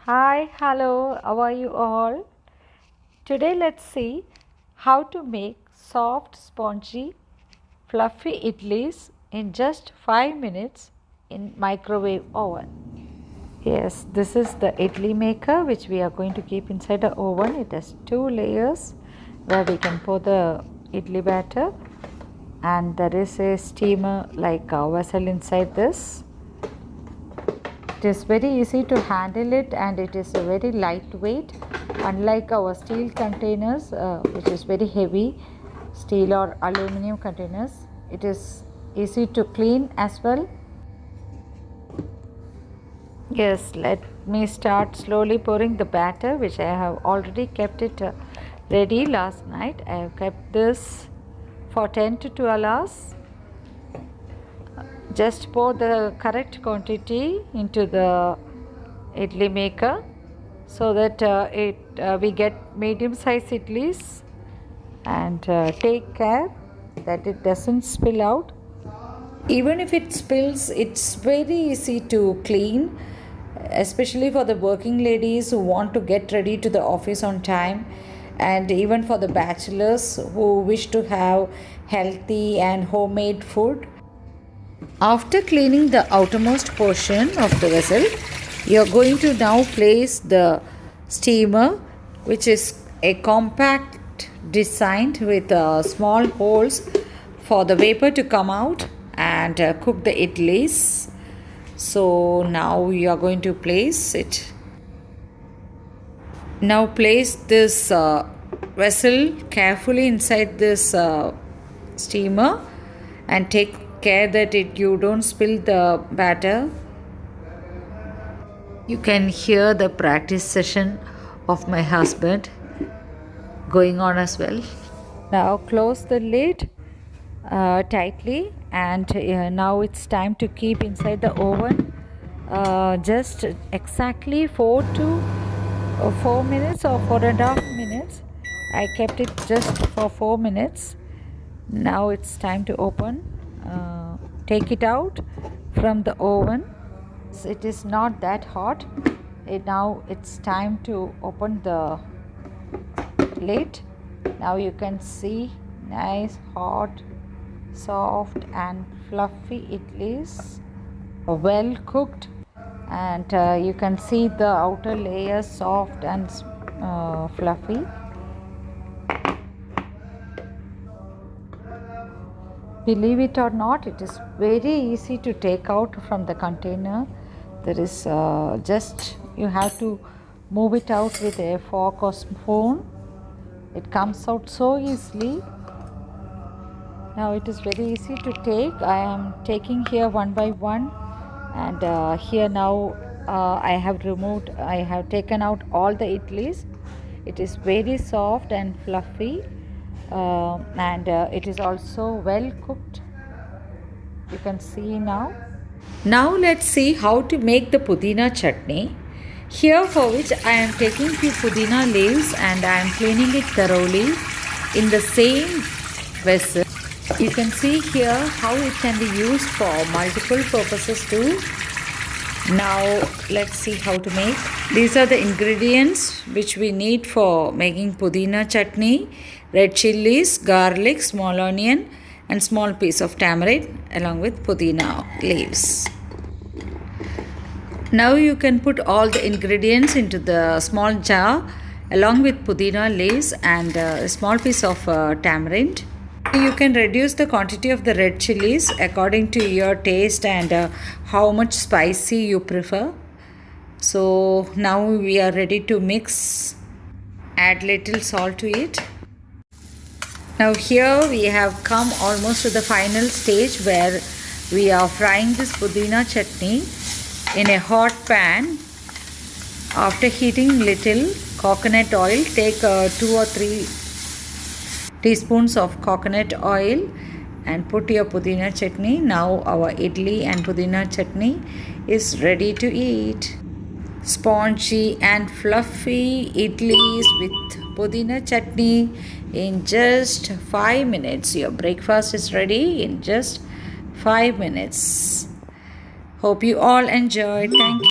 Hi, hello, how are you all? Today let's see how to make soft, spongy, fluffy idlis in just 5 minutes in microwave oven. Yes, this is the idli maker which we are going to keep inside the oven. It has two layers where we can pour the idli batter, and there is a steamer like a vessel inside this. It is very easy to handle it, and it is a very lightweight, unlike our steel containers which is very heavy, steel or aluminum containers. It is easy to clean as well. Yes, let me start slowly pouring the batter, which I have already kept it ready last night. I have kept this for 10 to 12 hours. Just pour the correct quantity into the idli maker so that we get medium size idlis, and take care that it doesn't spill out. Even if it spills, it's very easy to clean, especially for the working ladies who want to get ready to the office on time, and even for the bachelors who wish to have healthy and homemade food. After cleaning the outermost portion of the vessel, you are going to now place the steamer, which is a compact designed with small holes for the vapor to come out and cook the idlis. So now you are going to place it. Now place this vessel carefully inside this steamer, and take care that you don't spill the batter. You can hear the practice session of my husband going on as well. Now close the lid tightly, and now it's time to keep inside the oven just exactly 4 minutes or 4.5 minutes. I kept it just for 4 minutes. Now it's time to open. Take it out from the oven. It is not that hot. Now it's time to open the lid. Now you can see nice, hot, soft and fluffy idlis, well cooked, and you can see the outer layer soft and fluffy. Believe it or not, it is very easy to take out from the container. There is just you have to move it out with a fork or spoon. It comes out so easily. Now it is very easy to take. I am taking here one by one, and here now I have taken out all the idlis. It is very soft and fluffy, and it is also well cooked. You can see now. Now let's see how to make the pudina chutney. Here, for which I am taking few pudina leaves and I am cleaning it thoroughly in the same vessel. You can see here how it can be used for multiple purposes too. Now let's see how to make. These are the ingredients which we need for making pudina chutney: red chilies, garlic, small onion and small piece of tamarind along with pudina leaves. Now you can put all the ingredients into the small jar along with pudina leaves and a small piece of tamarind. You can reduce the quantity of the red chilies according to your taste and how much spicy you prefer. So now we are ready to mix. Add little salt to it. Now here we have come almost to the final stage where we are frying this pudina chutney in a hot pan. After heating little coconut oil, take 2 or 3 teaspoons of coconut oil and put your pudina chutney. Now our idli and pudina chutney is ready to eat. Spongy and fluffy idlis with pudina chutney in just 5 minutes. Your breakfast is ready in just 5 minutes. Hope you all enjoyed. Thank you.